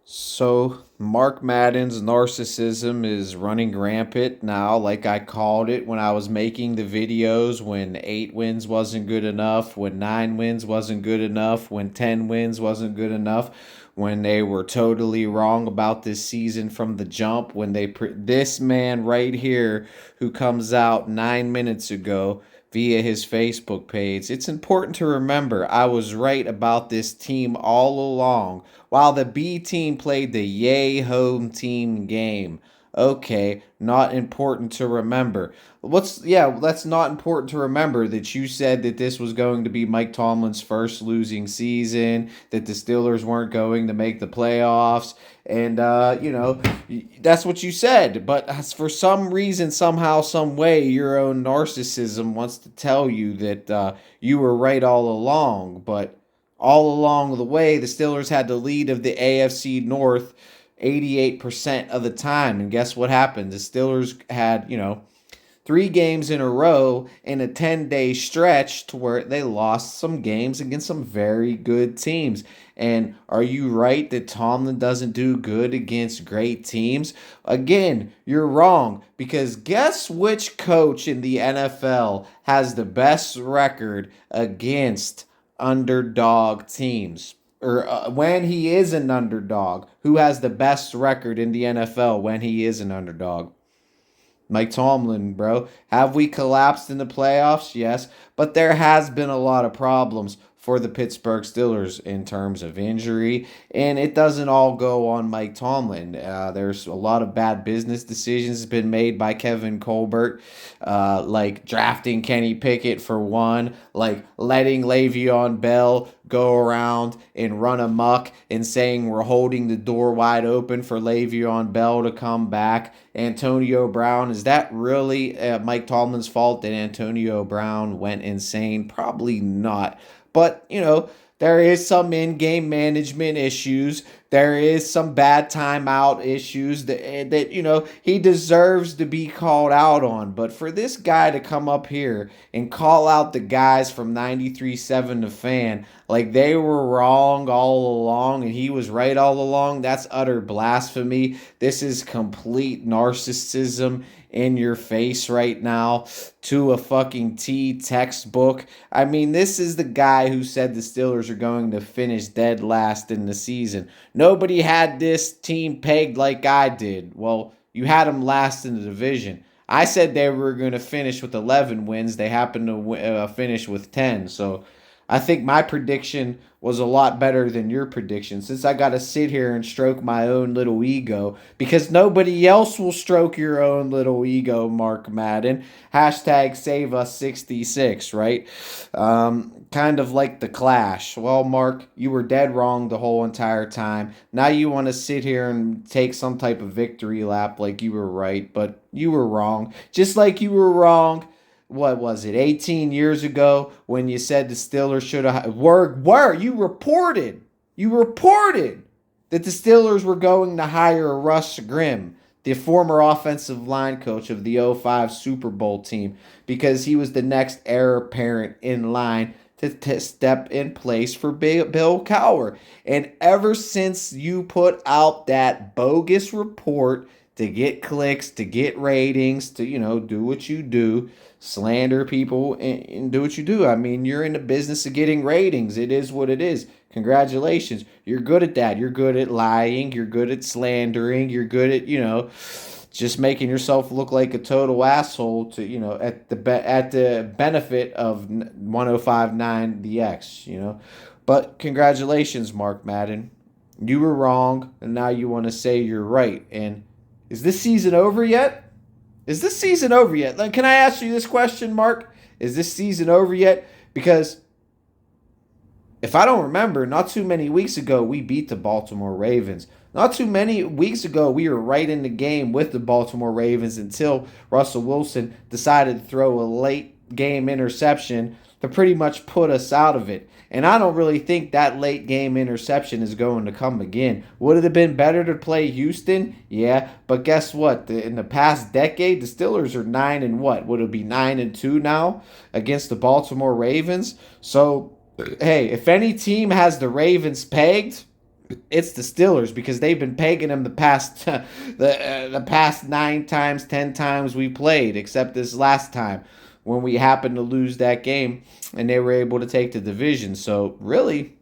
So, Mark Madden's narcissism is running rampant now, like I called it when I was making the videos when 8 wins wasn't good enough, when 9 wins wasn't good enough, when 10 wins wasn't good enough, when they were totally wrong about this season from the jump, when this man right here who comes out 9 minutes ago via his Facebook page. It's important to remember I was right about this team all along while the B team played the yay home team game. Okay, not important to remember. That's not important to remember that you said that this was going to be Mike Tomlin's first losing season, that the Steelers weren't going to make the playoffs, and that's what you said. But for some reason, somehow, some way, your own narcissism wants to tell you that you were right all along, but all along the way, the Steelers had the lead of the AFC North 88% of the time. And guess what happened? The Steelers had, 3 games in a row in a 10-day stretch to where they lost some games against some very good teams. And are you right that Tomlin doesn't do good against great teams? Again, you're wrong because guess which coach in the NFL has the best record against underdog teams? Or when he is an underdog, who has the best record in the NFL when he is an underdog? Mike Tomlin, bro. Have we collapsed in the playoffs? Yes, but there has been a lot of problems for the Pittsburgh Steelers in terms of injury, and it doesn't all go on Mike Tomlin. There's a lot of bad business decisions been made by Kevin Colbert, like drafting Kenny Pickett for one, like letting Le'Veon Bell go around and run amok and saying we're holding the door wide open for Le'Veon Bell to come back. Antonio Brown, is that really Mike Tomlin's fault that Antonio Brown went insane? Probably not. But, there is some in-game management issues. There is some bad timeout issues that he deserves to be called out on. But for this guy to come up here and call out the guys from 93.7 The Fan like they were wrong all along and he was right all along, that's utter blasphemy. This is complete narcissism in your face right now to a fucking T textbook. I mean, this is the guy who said the Steelers are going to finish dead last in the season. Nobody had this team pegged like I did. Well, you had them last in the division. I said they were going to finish with 11 wins. They happened to finish with 10. So I think my prediction was a lot better than your prediction since I got to sit here and stroke my own little ego because nobody else will stroke your own little ego, Mark Madden. Hashtag save us 66, right? Kind of like the Clash. Well, Mark, you were dead wrong the whole entire time. Now you want to sit here and take some type of victory lap like you were right, but you were wrong. Just like you were wrong, what was it, 18 years ago when you said the Steelers should have you reported that the Steelers were going to hire Russ Grimm, the former offensive line coach of the '05 Super Bowl team, because he was the next heir apparent in line to step in place for Bill Cowher. And ever since you put out that bogus report to get clicks, to get ratings, to, do what you do, slander people and do what you do. I mean, you're in the business of getting ratings. It is what it is. Congratulations. You're good at that. You're good at lying. You're good at slandering. You're good at, just making yourself look like a total asshole to, at the benefit of 105.9 The X. But congratulations, Mark Madden. You were wrong, and now you want to say you're right. And is this season over yet? Is this season over yet? Like, can I ask you this question, Mark? Is this season over yet? Because if I don't remember, not too many weeks ago, we beat the Baltimore Ravens. Not too many weeks ago, we were right in the game with the Baltimore Ravens until Russell Wilson decided to throw a late game interception to pretty much put us out of it. And I don't really think that late game interception is going to come again. Would it have been better to play Houston? Yeah, but guess what? In the past decade, the Steelers are 9 and what? Would it be 9 and 2 now against the Baltimore Ravens? So, hey, if any team has the Ravens pegged, It's the Steelers because they've been pegging them the past the past 9 times, 10 times we played, except this last time when we happened to lose that game and they were able to take the division. So really,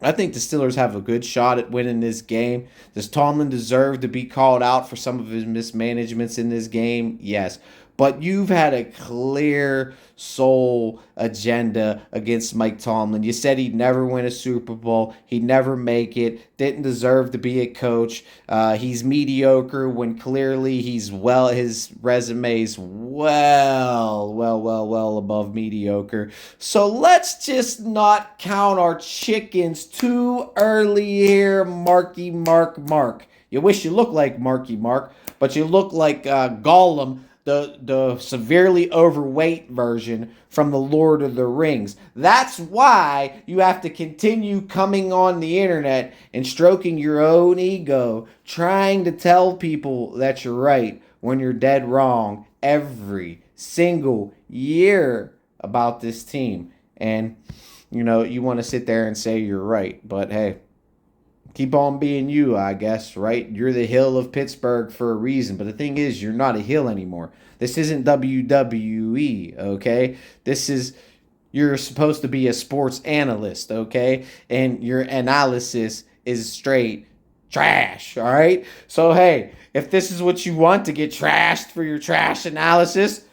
I think the Steelers have a good shot at winning this game. Does Tomlin deserve to be called out for some of his mismanagements in this game? Yes. But you've had a clear soul agenda against Mike Tomlin. You said he'd never win a Super Bowl. He'd never make it. Didn't deserve to be a coach. He's mediocre when clearly his resume's well above mediocre. So let's just not count our chickens too early here, Marky Mark. You wish you looked like Marky Mark, but you look like Gollum, the severely overweight version from the Lord of the Rings. That's why you have to continue coming on the internet and stroking your own ego, trying to tell people that you're right when you're dead wrong every single year about this team. And, you want to sit there and say you're right, but hey, keep on being you, I guess, right? You're the hill of Pittsburgh for a reason. But the thing is, you're not a hill anymore. This isn't WWE, okay? You're supposed to be a sports analyst, okay? And your analysis is straight trash, all right? So, hey, if this is what you want to get trashed for your trash analysis,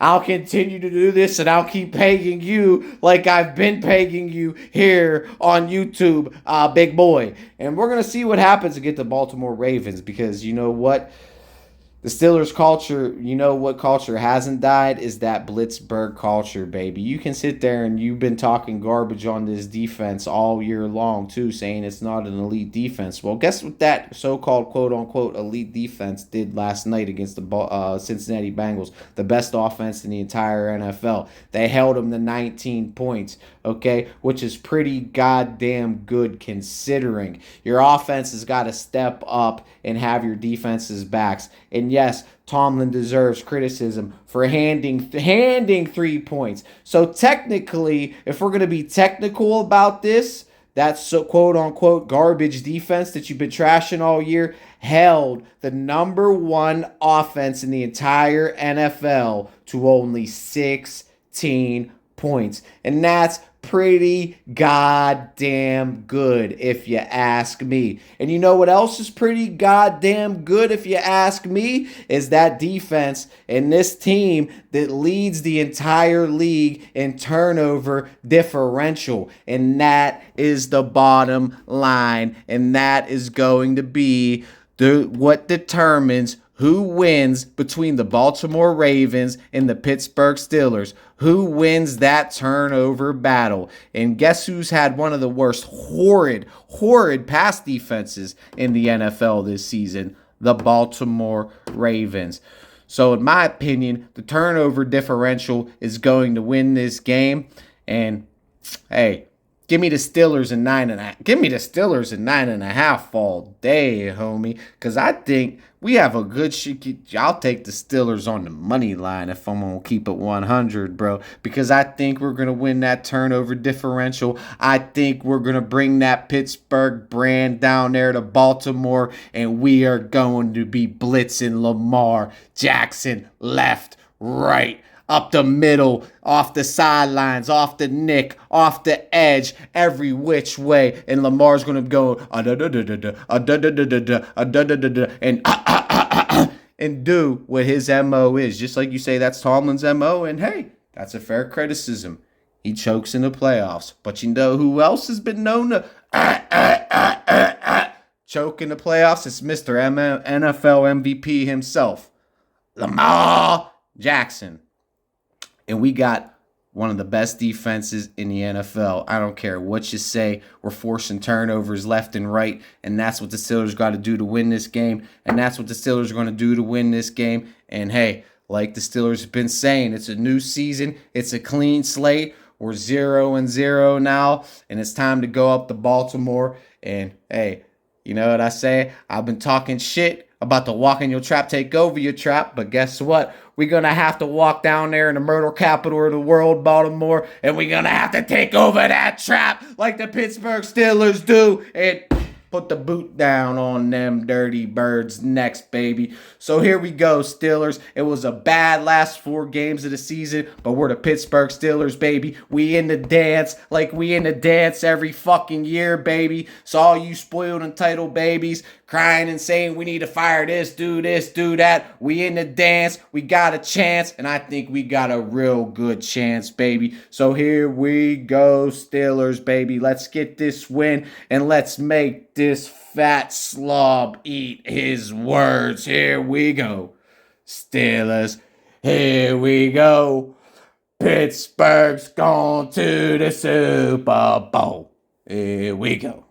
I'll continue to do this and I'll keep paying you like I've been paying you here on YouTube, big boy. And we're going to see what happens against the Baltimore Ravens because you know what? The Steelers culture, you know what culture hasn't died is that Blitzburg culture, baby. You can sit there and you've been talking garbage on this defense all year long, too, saying it's not an elite defense. Well, guess what that so-called quote-unquote elite defense did last night against the Cincinnati Bengals, the best offense in the entire NFL. They held them to 19 points, okay, which is pretty goddamn good considering. Your offense has got to step up and have your defense's backs. And yes, Tomlin deserves criticism for handing 3 points. So technically, if we're going to be technical about this, that quote-unquote garbage defense that you've been trashing all year held the number one offense in the entire NFL to only 16 points. And that's pretty goddamn good if you ask me. And you know what else is pretty goddamn good if you ask me? Is that defense and this team that leads the entire league in turnover differential. And that is the bottom line. And that is going to be what determines who wins between the Baltimore Ravens and the Pittsburgh Steelers. Who wins that turnover battle? And guess who's had one of the worst horrid pass defenses in the NFL this season? The Baltimore Ravens. So in my opinion, the turnover differential is going to win this game. And hey, give me the Steelers in 9.5. Give me the Steelers in 9.5 all day, homie. Because I think we have a good shit. I'll take the Steelers on the money line if I'm going to keep it 100, bro. Because I think we're going to win that turnover differential. I think we're going to bring that Pittsburgh brand down there to Baltimore. And we are going to be blitzing Lamar Jackson left, right, up the middle, off the sidelines, off the nick, off the edge, every which way. And Lamar's going to go and do what his MO is. Just like you say, that's Tomlin's MO. And hey, that's a fair criticism. He chokes in the playoffs. But you know who else has been known to choke in the playoffs? It's Mr. NFL MVP himself, Lamar Jackson. And we got one of the best defenses in the NFL. I don't care what you say. We're forcing turnovers left and right. And that's what the Steelers got to do to win this game. And that's what the Steelers are going to do to win this game. And hey, like the Steelers have been saying, it's a new season. It's a clean slate. We're 0-0 now. And it's time to go up to Baltimore. And hey, you know what I say? I've been talking shit about to walk in your trap, take over your trap. But guess what? We're going to have to walk down there in the murder capital of the world, Baltimore, and we're going to have to take over that trap like the Pittsburgh Steelers do and put the boot down on them dirty birds next, baby. So here we go, Steelers. It was a bad last 4 games of the season, but we're the Pittsburgh Steelers, baby. We in the dance like we in the dance every fucking year, baby. So all you spoiled entitled babies crying and saying we need to fire this, do that. We in the dance. We got a chance, and I think we got a real good chance, baby. So here we go, Steelers, baby. Let's get this win, and let's make this fat slob eat his words. Here we go, Steelers. Here we go. Pittsburgh's gone to the Super Bowl. Here we go.